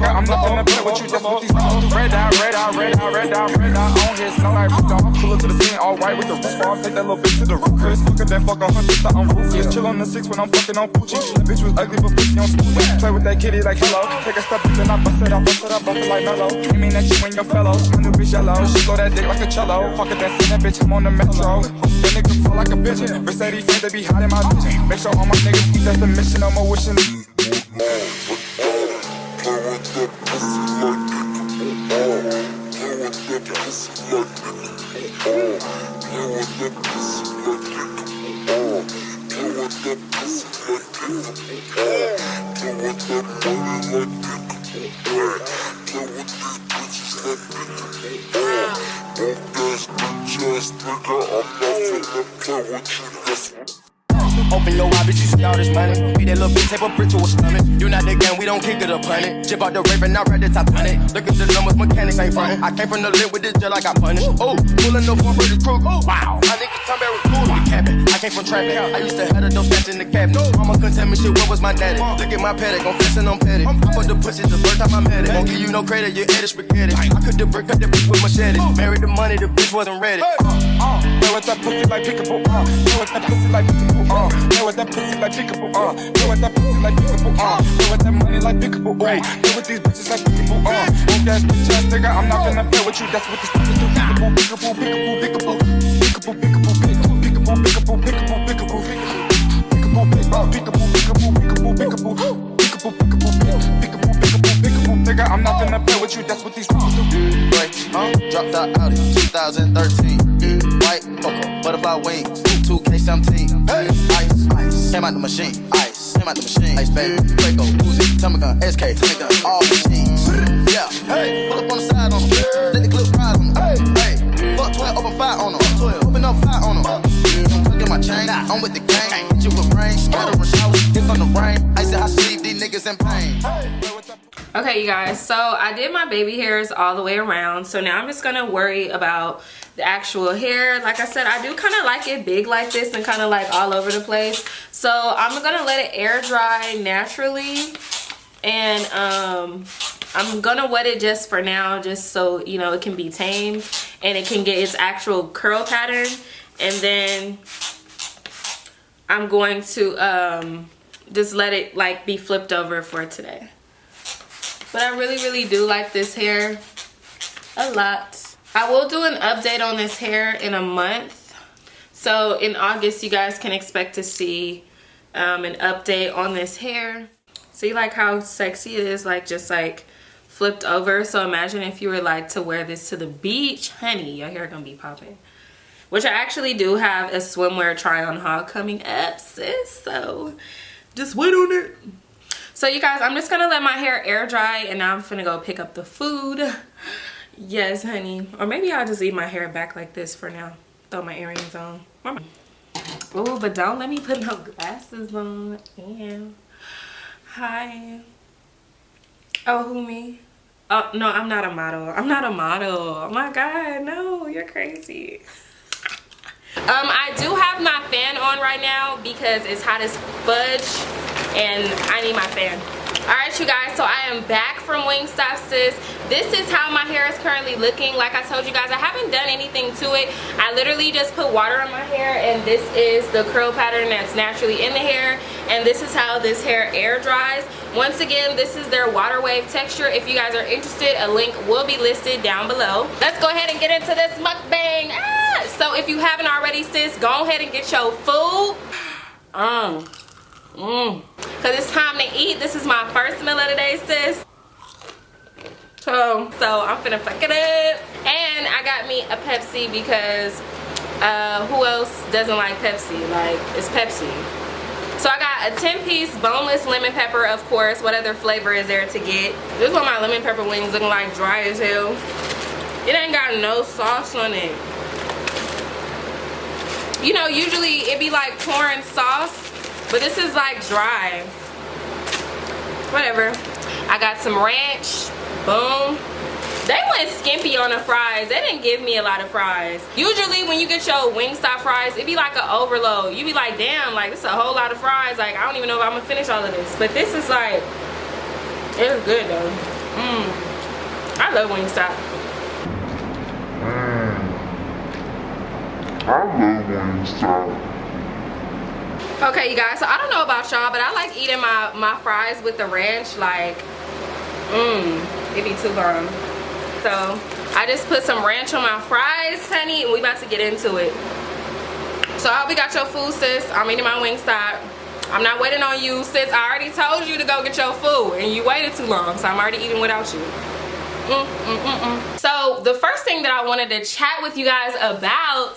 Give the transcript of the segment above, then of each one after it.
nigga, I'm not finna play with you. That's what these niggas do. Red dot, red dot, red dot, red dot, red dot on his snow like dog. Pull up to the scene all white with the roof off. Take that little bitch to the roof. Chris, look at that fuck on her sister, I'm ruthless. Chill on the 6 when I'm fucking on Poochie. That bitch was ugly, but pussy on smooth. Play with that kitty like hello. Take a step and then I bust it up, bust it up, bust it like mellow. You mean that you and your fellows? My new bitch yellow. She blow that dick like a cello. Fuck it, that's that bitch, I'm on the metro. That nigga feel like a pigeon. Mercedes fans, they be hot in my vision. Make sure all my niggas eat, that's the mission. No more wishing. Open your eye, bitch, you see all this money. Beat that little bitch, tape a brick to a stomach. You not the game, we don't kick it up, planet. Jib out the Raven, I read the Titanic. Look at the numbers, mechanics ain't frontin'. I came from the lit with this jet like I punished. Oh, pulling no form for the crew. Wow, my niggas come back with cool. We capping. I came from trapping. I used to have the dope stats in the cabinet. Mama couldn't tell me shit, what was my daddy? Look at my paddock, I'm flexing on petty. I put the pussy the first time I met it. Won't give you no credit, you ate it spaghetti. I could the brick, cut the bitch with machete. Married the money, the bitch wasn't ready. Play with that pussy like pickable, play with that pussy like pickable, play with that pussy like pickable, play with that pussy like pickable, play with that money like pickable, play with these bitches like pickable, broke ass bitch ass nigga, I'm not finna play with you, that's what these bitches do. Pickable, pickable, pickable, pickable, pickable, pickable, pickable, pickable, pickable, pickable, pickable, pickable, pickable, pickable, pickable, nigga, I'm not finna play with you, that's what these bitches do. Right, dropped out Audi 2013. White cocoa, butterfly wings, 2K17. Hey, ice, came out the machine. Ice, came out the machine. Ice, baby, Draco, Uzi, Tastemaker, SK, Tastemaker, all machines. Yeah, hey, pull up on the side on them. Let the clip ride on them. Hey, fuck 12, open fire on them. 12, open up fire on them. I'm tucking my chain, I'm with the gang. Hit you with brain, scatter a shower, dip on the rain. Ice and high sleeve, these niggas in pain. Okay, you guys, so I did my baby hairs all the way around, so now I'm just gonna worry about the actual hair. Like I said, I do kind of like it big like this and kind of like all over the place, so I'm gonna let it air dry naturally, and I'm gonna wet it just for now, just so you know it can be tamed and it can get its actual curl pattern, and then I'm going to just let it like be flipped over for today. But I really do like this hair a lot. I will do an update on this hair in a month. So in August, you guys can expect to see an update on this hair. See like how sexy it is, like just like flipped over. So imagine if you were like to wear this to the beach. Honey, your hair gonna be popping. Which I actually do have a swimwear try on haul coming up, sis. So just wait on it. So you guys, I'm just gonna let my hair air dry, and now I'm finna go pick up the food. Yes, honey. Or maybe I'll just leave my hair back like this for now. Throw my earrings on. Oh, but don't let me put no glasses on. Ew. Hi. Oh, who, me? Oh, no, I'm not a model. I'm not a model. Oh my God, no, you're crazy. I do have my fan on right now because it's hot as fudge. And I need my fan. Alright, you guys, so I am back from Wingstop, sis. This is how my hair is currently looking. Like I told you guys, I haven't done anything to it. I literally just put water on my hair, and this is the curl pattern that's naturally in the hair, and this is how this hair air dries. Once again, this is their water wave texture. If you guys are interested, a link will be listed down below. Let's go ahead and get into this mukbang. So if you haven't already, sis, go ahead and get your food. Cause it's time to eat. This is my first meal of the day, sis. So I'm finna fuck it up. And I got me a Pepsi because who else doesn't like Pepsi? Like, it's Pepsi. So I got a 10-piece boneless lemon pepper, of course. What other flavor is there to get? This is what my lemon pepper wings looking like, dry as hell. It ain't got no sauce on it. You know, usually it be like pouring sauce, but this is like dry. Whatever. I got some ranch. Boom. They went skimpy on the fries. They didn't give me a lot of fries. Usually when you get your Wingstop fries, it be like an overload. You be like, damn, like this is a whole lot of fries. Like, I don't even know if I'm gonna finish all of this. But this is like, it's good though. I love Wingstop. I love Wingstop. Okay, you guys, so I don't know about y'all, but I like eating my fries with the ranch. Like, it be too bomb. So I just put some ranch on my fries, honey, and we about to get into it. So I hope you got your food, sis. I'm eating my Wingstop. I'm not waiting on you, sis. I already told you to go get your food, and you waited too long, so I'm already eating without you. So the first thing that I wanted to chat with you guys about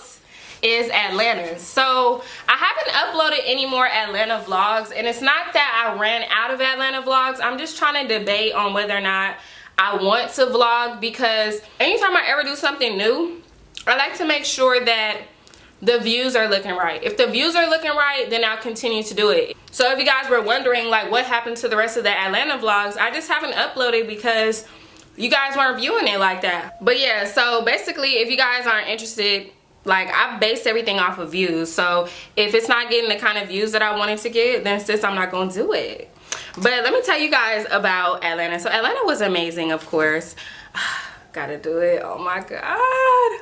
is Atlanta. So I haven't uploaded any more Atlanta vlogs, and it's not that I ran out of Atlanta vlogs. I'm just trying to debate on whether or not I want to vlog, because anytime I ever do something new, I like to make sure that the views are looking right. If the views are looking right, then I'll continue to do it. So if you guys were wondering like what happened to the rest of the Atlanta vlogs, I just haven't uploaded because you guys weren't viewing it like that. But yeah, so basically if you guys aren't interested, like I base everything off of views. So if it's not getting the kind of views that I wanted to get, then sis, I'm not gonna do it. But let me tell you guys about Atlanta. So Atlanta was amazing, of course. Gotta do it, oh my God.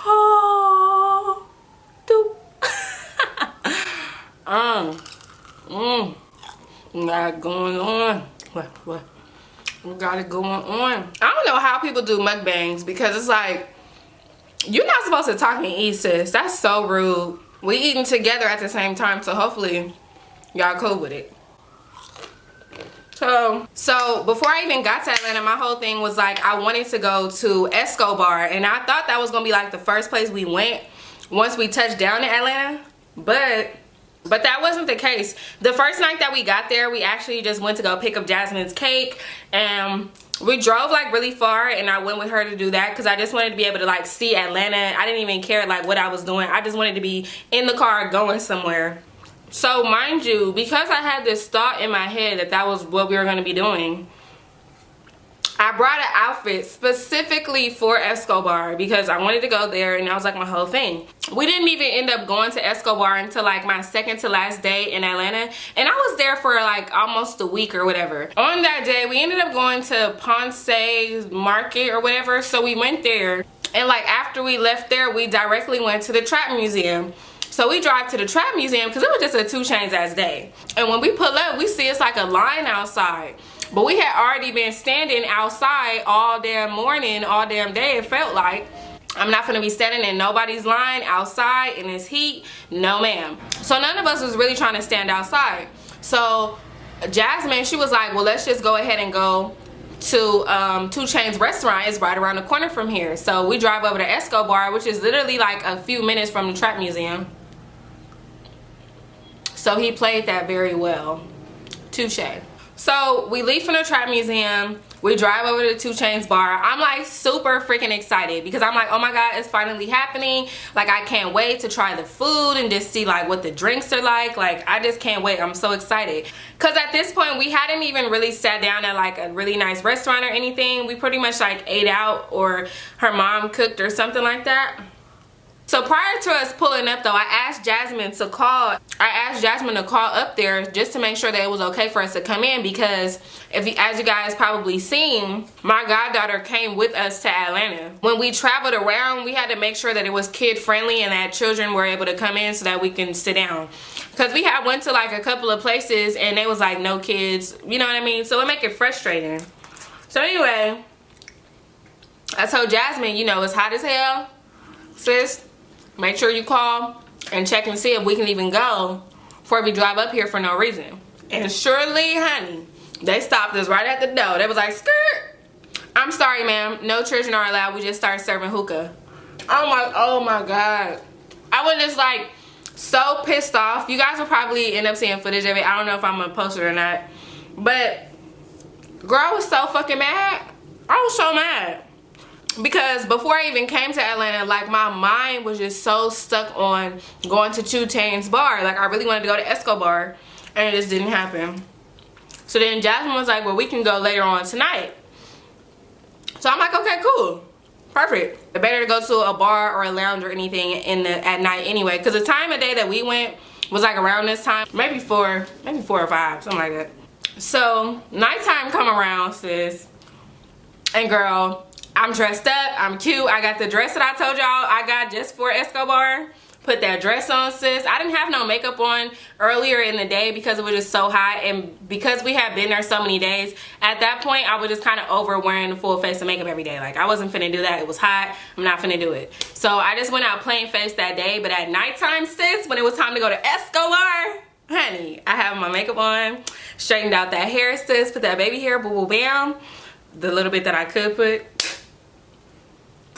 Oh, doop. Got it going on. What? We got it going on. I don't know how people do mukbangs, because it's like, you're not supposed to talk and eat, sis. That's so rude. We eating together at the same time, so hopefully y'all cool with it. So before I even got to Atlanta, my whole thing was like I wanted to go to Escobar, and I thought that was gonna be like the first place we went once we touched down in Atlanta, but that wasn't the case. The first night that we got there, we actually just went to go pick up Jasmine's cake, and we drove like really far, and I went with her to do that because I just wanted to be able to like see Atlanta. I didn't even care like what I was doing. I just wanted to be in the car going somewhere. So mind you, because I had this thought in my head that that was what we were going to be doing, I brought an outfit specifically for Escobar because I wanted to go there, and that was like my whole thing. We didn't even end up going to Escobar until like my second to last day in Atlanta, and I was there for like almost a week or whatever. On that day, we ended up going to Ponce Market or whatever, so we went there, and like after we left there, we directly went to the Trap Museum. So we drive to the Trap Museum because it was just a 2 Chainz ass day. And when we pull up, we see it's like a line outside. But we had already been standing outside all damn morning, all damn day, it felt like. I'm not gonna be standing in nobody's line outside in this heat. No ma'am. So none of us was really trying to stand outside. So Jasmine, she was like, well, let's just go ahead and go to 2 Chainz restaurant. It's right around the corner from here. So we drive over to Escobar, which is literally like a few minutes from the Trap Museum. So he played that very well. Touche. So we leave from the Trap Museum, we drive over to the 2 Chainz bar. I'm like super freaking excited because I'm like, oh my God, it's finally happening. Like I can't wait to try the food and just see like what the drinks are like. Like I just can't wait. I'm so excited. Cause at this point we hadn't even really sat down at like a really nice restaurant or anything. We pretty much like ate out, or her mom cooked or something like that. So prior to us pulling up though, I asked Jasmine to call up there just to make sure that it was okay for us to come in, because as you guys probably seen, my goddaughter came with us to Atlanta. When we traveled around, we had to make sure that it was kid friendly and that children were able to come in so that we can sit down. Because we had went to like a couple of places and they was like no kids, you know what I mean? So it make it frustrating. So anyway, I told Jasmine, you know, it's hot as hell, sis. Make sure you call and check and see if we can even go before we drive up here for no reason. And surely, honey, they stopped us right at the door. They was like, skirt. I'm sorry, ma'am. No children are allowed. We just started serving hookah. I'm like, oh my God. I was just like so pissed off. You guys will probably end up seeing footage of it. I don't know if I'm gonna post it or not. But girl, I was so fucking mad. I was so mad. Because before I even came to Atlanta, like my mind was just so stuck on going to 2 Chainz bar. Like I really wanted to go to Escobar, and it just didn't happen. So then Jasmine was like, well, we can go later on tonight. So I'm like, okay, cool, perfect. Better to go to a bar or a lounge or anything at night anyway, because the time of day that we went was like around this time, maybe 4 or 5, something like that. So nighttime come around, sis. And girl, I'm dressed up, I'm cute. I got the dress that I told y'all I got just for Escobar. Put that dress on, sis. I didn't have no makeup on earlier in the day because it was just so hot, and because we had been there so many days, at that point I was just kind of over wearing the full face of makeup every day. Like, I wasn't finna do that. It was hot. I'm not finna do it. So I just went out plain face that day, but at nighttime, sis, when it was time to go to Escobar, honey, I have my makeup on, straightened out that hair, sis, put that baby hair, boo boo bam, the little bit that I could put.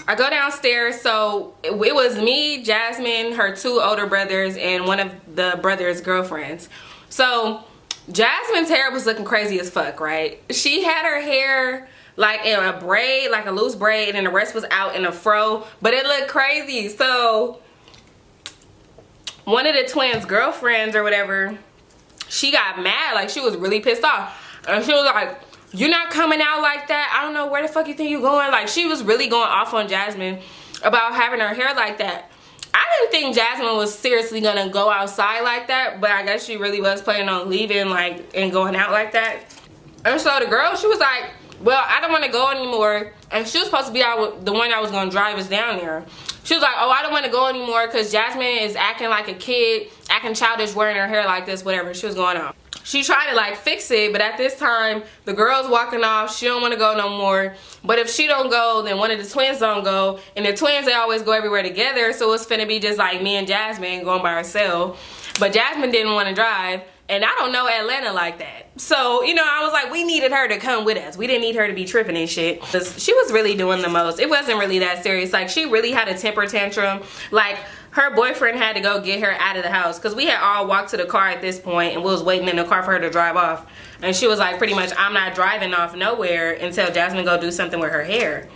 I go downstairs, so it was me, Jasmine, her 2 older brothers, and one of the brothers' girlfriends. So Jasmine's hair was looking crazy as fuck, right? She had her hair like in a braid, like a loose braid, and then the rest was out in a fro, but it looked crazy. So one of the twins' girlfriends or whatever, she got mad, like she was really pissed off. And she was like, "You're not coming out like that. I don't know where the fuck you think you're going." Like, she was really going off on Jasmine about having her hair like that. I didn't think Jasmine was seriously gonna go outside like that, but I guess she really was planning on leaving, like, and going out like that. And so the girl, she was like, "Well, I don't want to go anymore." And she was supposed to be the one that was gonna drive us down there. She was like, "Oh, I don't want to go anymore because Jasmine is acting like a kid, acting childish, wearing her hair like this," whatever. She was going on. She tried to like fix it, but at this time the girl's walking off. She don't want to go no more. But if she don't go, then one of the twins don't go, and the twins, they always go everywhere together, so it's finna be just like me and Jasmine going by ourselves. But Jasmine didn't want to drive, and I don't know Atlanta like that. So, you know, I was like, we needed her to come with us. We didn't need her to be tripping and shit. She was really doing the most. It wasn't really that serious. Like, she really had a temper tantrum. Like, her boyfriend had to go get her out of the house because we had all walked to the car at this point, and we was waiting in the car for her to drive off. And she was like, pretty much, "I'm not driving off nowhere until Jasmine go do something with her hair."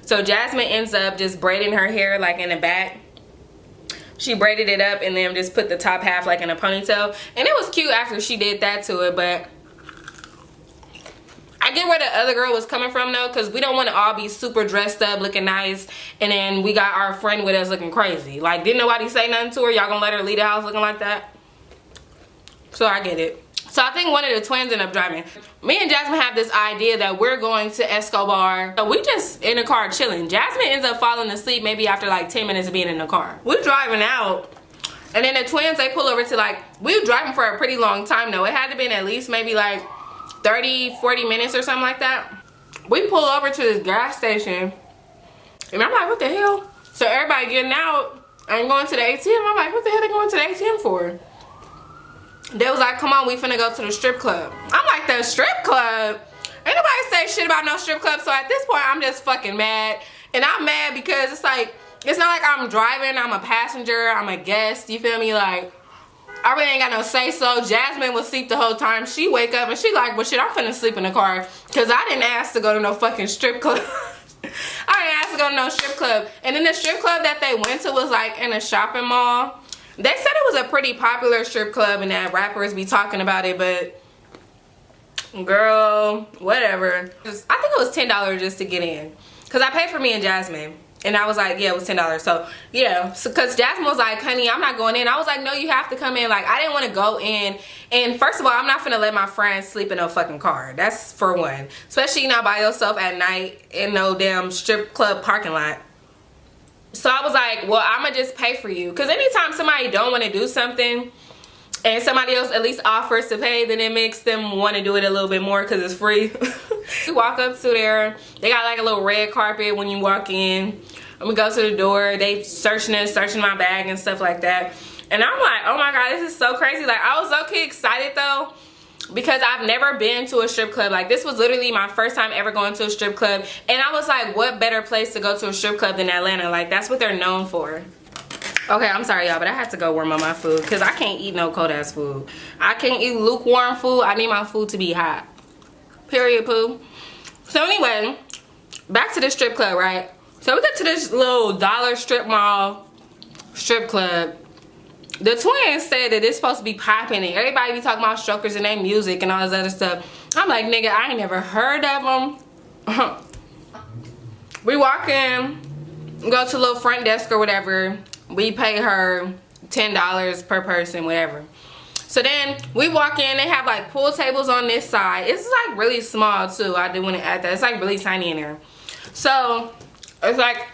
So Jasmine ends up just braiding her hair like in the back. She braided it up and then just put the top half like in a ponytail. And it was cute after she did that to it, but I get where the other girl was coming from though, because we don't want to all be super dressed up, looking nice, and then we got our friend with us looking crazy. Like, didn't nobody say nothing to her? Y'all gonna let her leave the house looking like that? So I get it. So I think one of the twins ended up driving. Me and Jasmine have this idea that we're going to Escobar. So we just in the car chilling. Jasmine ends up falling asleep maybe after like 10 minutes of being in the car. We're driving out, and then the twins, they pull over to like, we were driving for a pretty long time though. It had to been at least maybe like 30-40 minutes or something like that. We pull over to this gas station, and I'm like, what the hell? So everybody getting out and going to the ATM. I'm like, what the hell they going to the ATM for? They was like, "Come on, we finna go to the strip club." I'm like, the strip club? Ain't nobody say shit about no strip club. So at this point, I'm just fucking mad. And I'm mad because it's like, it's not like I'm driving, I'm a passenger, I'm a guest, you feel me? Like, I really ain't got no say so. Jasmine was asleep the whole time. She wake up and she like, "Well, shit, I'm finna sleep in the car because I didn't ask to go to no fucking strip club." I didn't ask to go to no strip club. And then the strip club that they went to was like in a shopping mall. They said it was a pretty popular strip club and that rappers be talking about it, but girl, whatever. I think it was $10 just to get in, because I paid for me and Jasmine. And I was like, yeah, it was $10. So yeah, because Jasmine was like, "Honey, I'm not going in." I was like, "No, you have to come in." Like, I didn't want to go in. And first of all, I'm not finna let my friends sleep in no fucking car. That's for one. Especially not by yourself at night in no damn strip club parking lot. So I was like, well, I'm gonna just pay for you. Because anytime somebody don't want to do something and somebody else at least offers to pay, then it makes them want to do it a little bit more because it's free. We walk up to there. They got like a little red carpet when you walk in. And we go to the door. They searching us, searching my bag and stuff like that. And I'm like, oh my God, this is so crazy. Like, I was okay excited though, because I've never been to a strip club. Like, this was literally my first time ever going to a strip club. And I was like, what better place to go to a strip club than Atlanta? Like, that's what they're known for. Okay, I'm sorry y'all, but I have to go warm up my food because I can't eat no cold ass food. I can't eat lukewarm food. I need my food to be hot. Period, poo. So anyway, back to the strip club, right? So we got to this little dollar strip mall strip club. The twins said that it's supposed to be popping and everybody be talking about strokers and their music and all this other stuff. I'm like, nigga, I ain't never heard of them. We walk in, go to a little front desk or whatever. We pay her $10 per person, whatever. So then we walk in, they have like pool tables on this side. It's like really small too. I do want to add that. It's like really tiny in there. So it's like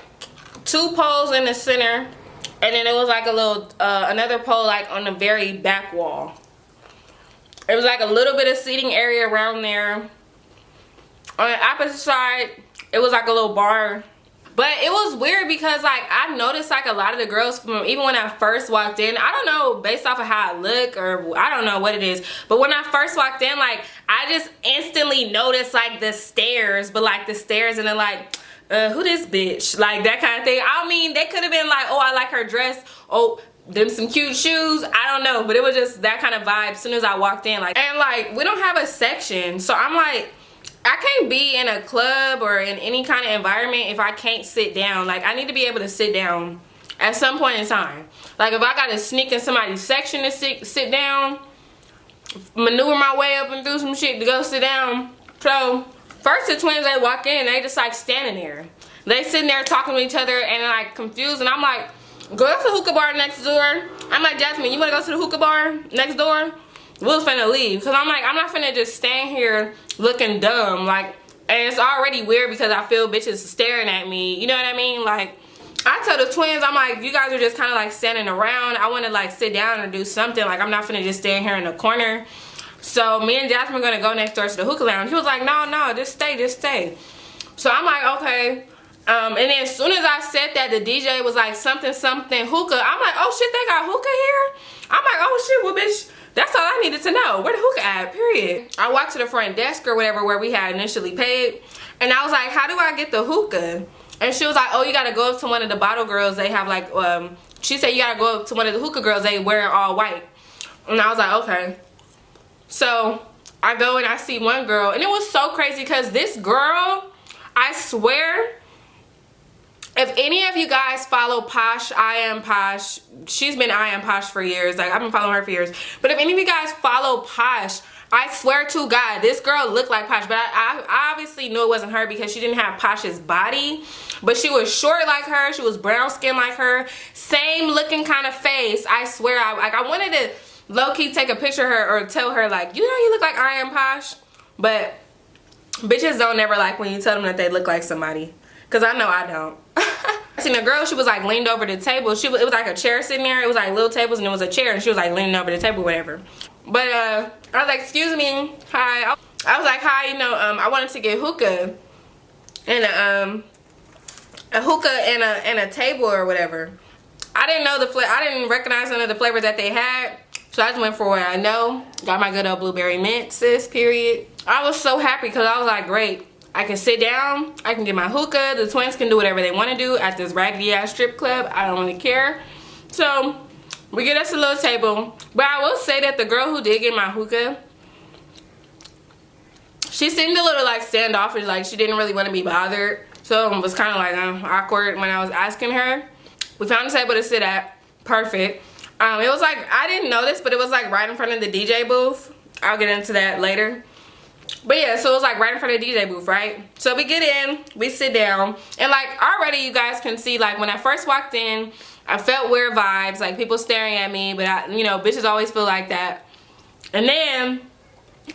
2 poles in the center, and then it was like a little another pole like on the very back wall. It was like a little bit of seating area around there. On the opposite side, it was like a little bar. But it was weird because like I noticed like a lot of the girls from even when I first walked in, I don't know based off of how I look or I don't know what it is, but when I first walked in, like I just instantly noticed like the stares, but like the stares and then like who this bitch, like that kind of thing. I mean, they could have been like, oh, I like her dress, oh, them some cute shoes, I don't know, but it was just that kind of vibe as soon as I walked in. Like, and like we don't have a section, so I'm like, I can't be in a club or in any kind of environment if I can't sit down. Like, I need to be able to sit down at some point in time. Like, if I gotta sneak in somebody's section to sit down, maneuver my way up and do some shit to go sit down. So, first the twins, they walk in, they just like standing there. They sitting there talking to each other and like confused, and I'm like, go to the hookah bar next door. I'm like, Jasmine, you wanna go to the hookah bar next door? We was finna leave, because I'm like, I'm not finna just stand here looking dumb, like, and it's already weird because I feel bitches staring at me, you know what I mean? Like, I tell the twins, I'm like, you guys are just kind of like standing around. I want to like sit down and do something. Like, I'm not finna just stand here in the corner. So me and Jasmine are gonna go next door to the hookah lounge. He was like, no, just stay. So I'm like, okay. And then as soon as I said that, the DJ was like something hookah. I'm like, oh shit, they got hookah here? I'm like, oh shit, well bitch, that's all I needed to know. Where the hookah at, period. I walked to the front desk or whatever where we had initially paid, and I was like, how do I get the hookah? And she was like, oh, you gotta go up to one of the bottle girls. They have like, she said you gotta go up to one of the hookah girls. They wear all white. And I was like, okay. So I go and I see one girl, and it was so crazy because this girl, I swear, if any of you guys follow Posh, I Am Posh, she's been I Am Posh for years. Like, I've been following her for years. But if any of you guys follow Posh, I swear to God, this girl looked like Posh. But I obviously knew it wasn't her because she didn't have Posh's body. But she was short like her. She was brown skin like her. Same looking kind of face. I swear, I wanted to low-key take a picture of her or tell her, like, you know you look like I Am Posh? But bitches don't never like when you tell them that they look like somebody. Because I know I don't. I seen a girl, she was like leaned over the table. It was like a chair sitting there. It was like little tables and it was a chair, and she was like leaning over the table, whatever. But I was like, excuse me, hi. I was like, hi, you know, I wanted to get hookah and a hookah and a table or whatever. I didn't know the flavor. I didn't recognize none of the flavors that they had, so I just went for what I know. Got my good old blueberry mint, sis, period. I was so happy because I was like, great. I can sit down, I can get my hookah, the twins can do whatever they want to do at this raggedy ass strip club. I don't really care. So we get us a little table. But I will say that the girl who did get my hookah, she seemed a little like standoffish, like she didn't really want to be bothered. So it was kind of like awkward when I was asking her. We found a table to sit at, perfect. It was like, I didn't notice, but it was like right in front of the DJ booth. I'll get into that later. But yeah, so it was like right in front of the DJ booth, right? So we get in, we sit down, and like already you guys can see, like when I first walked in, I felt weird vibes, like people staring at me, but I, you know, bitches always feel like that. And then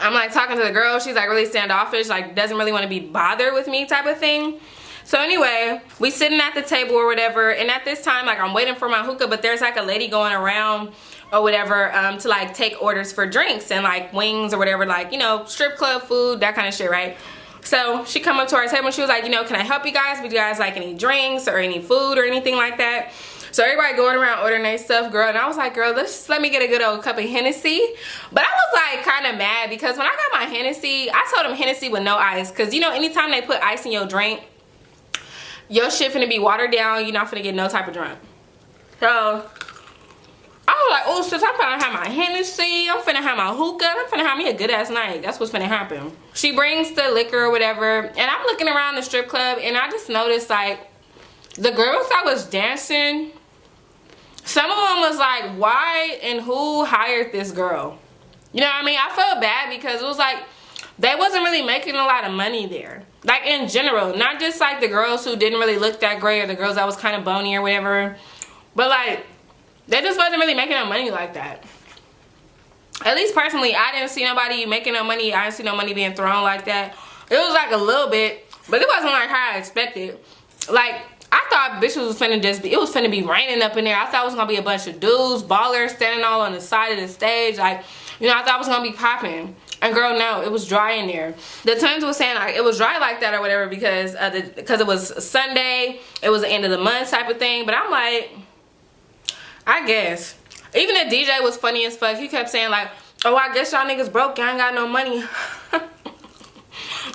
I'm like talking to the girl, she's like really standoffish, like doesn't really want to be bothered with me type of thing. So anyway, we sitting at the table or whatever, and at this time, like I'm waiting for my hookah, but there's like a lady going around or whatever to like take orders for drinks and like wings or whatever, like, you know, strip club food, that kind of shit, right? So she come up to our table and she was like, you know, can I help you guys? Would you guys like any drinks or any food or anything like that? So everybody going around ordering their stuff, girl, and I was like, girl, let me get a good old cup of Hennessy. But I was like kind of mad because when I got my Hennessy, I told them Hennessy with no ice, because you know, anytime they put ice in your drink, your shit finna be watered down, you're not finna get no type of drink. So I was like, oh sis, I'm finna have my Hennessy, I'm finna have my hookah, I'm finna have me a good ass night. That's what's finna happen. She brings the liquor or whatever, and I'm looking around the strip club, and I just noticed like the girls that was dancing, some of them was like, why and who hired this girl? You know what I mean? I felt bad because it was like they wasn't really making a lot of money there. Like in general, not just like the girls who didn't really look that great or the girls that was kind of bony or whatever, but like they just wasn't really making no money like that. at least personally, I didn't see nobody making no money. I didn't see no money being thrown like that. It was like a little bit, but it wasn't like how I expected. Like, I thought bitches was finna just be, it was finna be raining up in there. I thought it was gonna be a bunch of dudes, ballers, standing all on the side of the stage. Like, you know, I thought it was gonna be popping. And girl, no, it was dry in there. The twins was saying like it was dry like that or whatever because it was Sunday, it was the end of the month type of thing. But I'm like, I guess. Even the DJ was funny as fuck. He kept saying like, oh, I guess y'all niggas broke, y'all ain't got no money.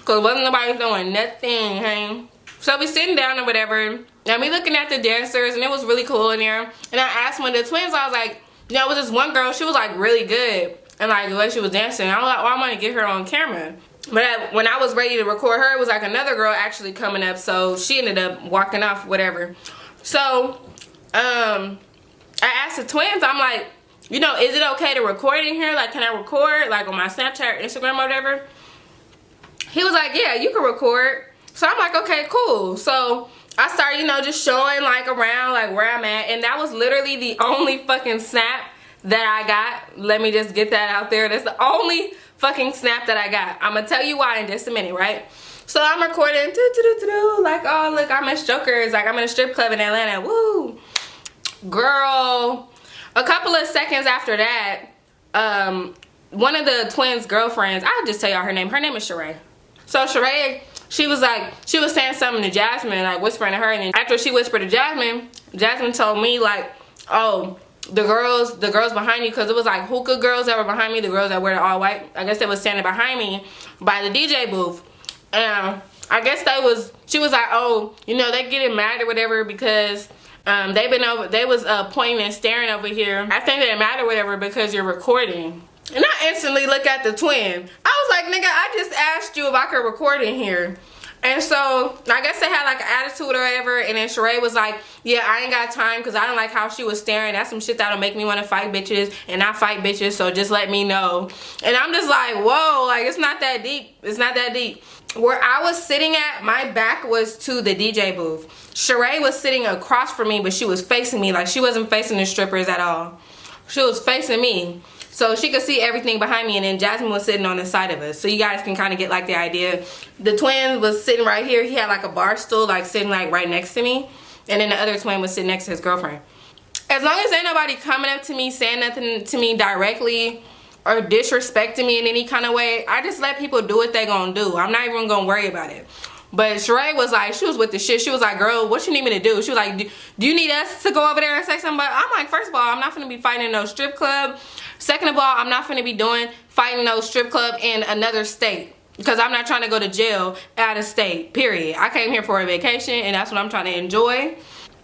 Cause wasn't nobody throwing nothing, hey. So we sitting down or whatever, and we looking at the dancers, and it was really cool in there. And I asked one of the twins, I was like, you know, it was this one girl, she was like really good, and like the way she was dancing. I was like, well, I want to get her on camera. But when I was ready to record her, it was like another girl actually coming up, so she ended up walking off, whatever. So, I asked the twins, I'm like, you know, is it okay to record in here? Like, can I record, like, on my Snapchat or Instagram or whatever? He was like, yeah, you can record. So I'm like, okay, cool. So I started, you know, just showing like around like where I'm at. And that was literally the only fucking snap that I got. Let me just get that out there. That's the only fucking snap that I got. I'm gonna tell you why in just a minute, right? So I'm recording, like, oh, look, I'm at Strokers. Like, I'm in a strip club in Atlanta. Woo. Girl, a couple of seconds after that, one of the twins' girlfriends, I'll just tell y'all her name. Her name is Sheree. So Sheree, she was saying something to Jasmine, like whispering to her, and then after she whispered to Jasmine, Jasmine told me like, oh, the girls behind you, because it was like hookah girls that were behind me, the girls that were all white, I guess they was standing behind me by the DJ booth. And I guess she was like, oh, you know, they getting mad or whatever because they was pointing and staring over here. I think they're mad or whatever because you're recording. And I instantly look at the twin. I was like, nigga, I just asked you if I could record in here. And so, I guess they had like an attitude or whatever. And then Sheree was like, yeah, I ain't got time because I don't like how she was staring. That's some shit that'll make me want to fight bitches. And I fight bitches, so just let me know. And I'm just like, whoa, like it's not that deep. It's not that deep. Where I was sitting at, my back was to the DJ booth. Sheree was sitting across from me, but she was facing me. Like she wasn't facing the strippers at all. She was facing me. So she could see everything behind me, and then Jasmine was sitting on the side of us. So you guys can kind of get like the idea. The twin was sitting right here. He had like a bar stool like sitting like right next to me. And then the other twin was sitting next to his girlfriend. As long as ain't nobody coming up to me saying nothing to me directly or disrespecting me in any kind of way, I just let people do what they gonna do. I'm not even gonna worry about it. But Sheree was like, she was with the shit. She was like, girl, what you need me to do? She was like, do you need us to go over there and say something? But I'm like, first of all, I'm not gonna be fighting in no strip club. Second of all, I'm not gonna be fighting no strip club in another state. Because I'm not trying to go to jail out of state, period. I came here for a vacation and that's what I'm trying to enjoy.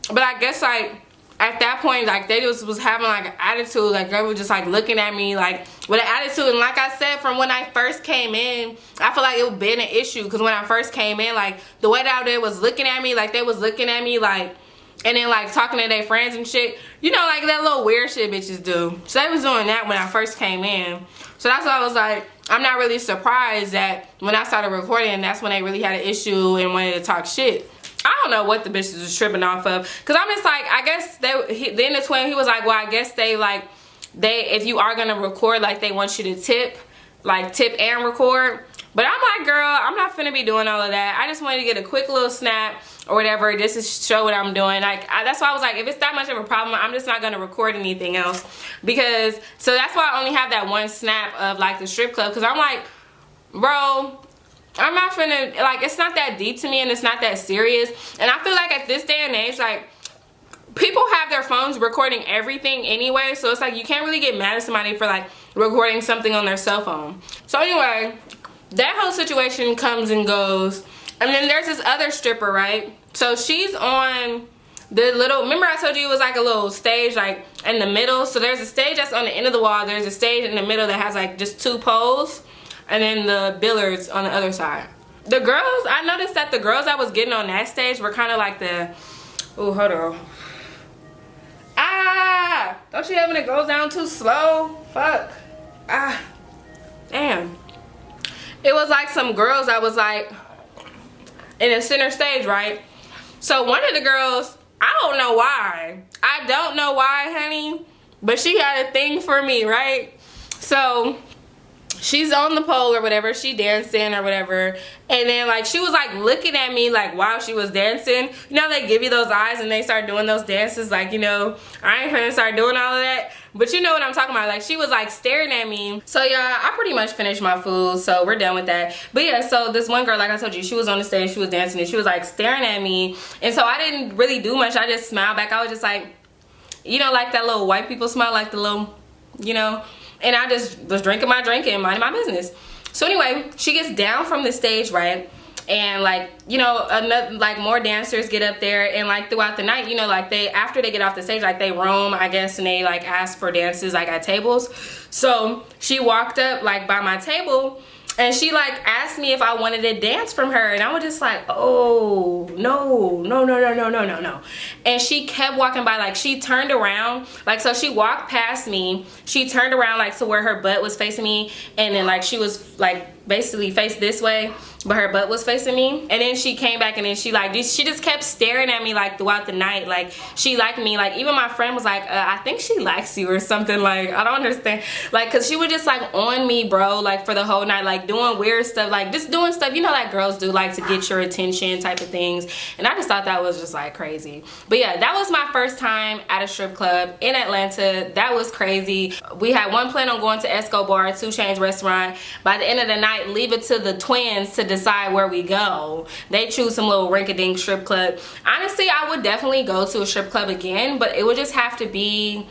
But I guess like, at that point, like they was having like an attitude, like they were just like looking at me like with an attitude. And like I said, from when I first came in, I feel like it would been an issue because when I first came in, like the way that they was looking at me, like they was looking at me like, and then like talking to their friends and shit, you know, like that little weird shit bitches do. So they was doing that when I first came in. So that's why I was like, I'm not really surprised that when I started recording, that's when they really had an issue and wanted to talk shit. I don't know what the bitches was tripping off of. Cause I'm just like, I guess then the twin, he was like, well, I guess if you are gonna record, like they want you to tip and record. But I'm like, girl, I'm not finna be doing all of that. I just wanted to get a quick little snap or whatever, just to show what I'm doing. Like, that's why I was like, if it's that much of a problem, I'm just not gonna record anything else. So that's why I only have that one snap of like the strip club. Cause I'm like, bro, I'm not finna, like, it's not that deep to me and it's not that serious. And I feel like at this day and age, like, people have their phones recording everything anyway. So it's like, you can't really get mad at somebody for, like, recording something on their cell phone. So anyway, that whole situation comes and goes. And then there's this other stripper, right? So she's on the little, remember I told you it was like a little stage, like, in the middle? So there's a stage that's on the end of the wall. There's a stage in the middle that has, like, just 2 poles. And then the billards on the other side. The girls, I noticed that the girls that was getting on that stage were kind of like the, oh, hold on. Ah, don't you have when it goes down too slow? Fuck. Ah, damn. It was like some girls that was like in the center stage, right? So one of the girls, I don't know why. I don't know why, honey, but she had a thing for me, right? So she's on the pole or whatever, she dancing or whatever, and then like she was like looking at me like while she was dancing. You know, they give you those eyes and they start doing those dances, like, you know, I ain't finna start doing all of that, but you know what I'm talking about. Like she was like staring at me. So y'all, I pretty much finished my food, so we're done with that. But yeah, so this one girl, like I told you, she was on the stage, she was dancing, and she was like staring at me, and so I didn't really do much. I just smiled back. I was just like, you know, like that little white people smile, like the little, you know. And I just was drinking my drink and minding my business. So anyway, she gets down from the stage, right? And like, you know, another, like more dancers get up there, and like throughout the night, you know, like they, after they get off the stage, like they roam, I guess, and they like ask for dances like at tables. So she walked up like by my table, and she like asked me if I wanted to dance from her, and I was just like, oh no, no, no, no, no, no, no, no. And she kept walking by, like she turned around, like, so she walked past me, she turned around like to where her butt was facing me, and then like she was like basically faced this way, but her butt was facing me. And then she came back, and then she like, she just kept staring at me like throughout the night, like she liked me. Like even my friend was like, I think she likes you or something, like I don't understand, like, cause she was just like on me, bro, like for the whole night, like doing weird stuff, like just doing stuff, you know, that girls do, like to get your attention type of things. And I just thought that was just like crazy. But yeah, that was my first time at a strip club in Atlanta. That was crazy. We had one plan on going to Escobar, 2 Chainz restaurant. By the end of the night, leave it to the twins to decide where we go. They choose some little rinky-dink strip club. Honestly, I would definitely go to a strip club again, but it would just have to be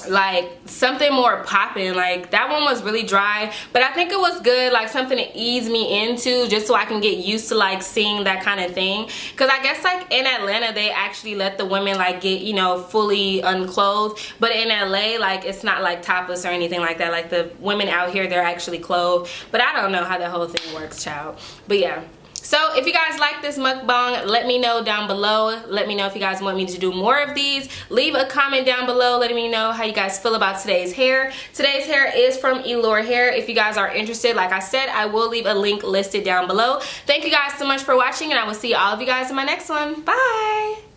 like something more popping. Like that one was really dry, but I think it was good, like something to ease me into, just so I can get used to like seeing that kind of thing. Because I guess like in Atlanta they actually let the women like get, you know, fully unclothed, but in LA like it's not like topless or anything like that. Like the women out here, they're actually clothed, but I don't know how that whole thing works, child. But yeah, so if you guys like this mukbang, let me know down below. Let me know if you guys want me to do more of these. Leave a comment down below letting me know how you guys feel about today's hair. Today's hair is from Eullair hair. If you guys are interested, like I said, I will leave a link listed down below. Thank you guys so much for watching, and I will see all of you guys in my next one. Bye!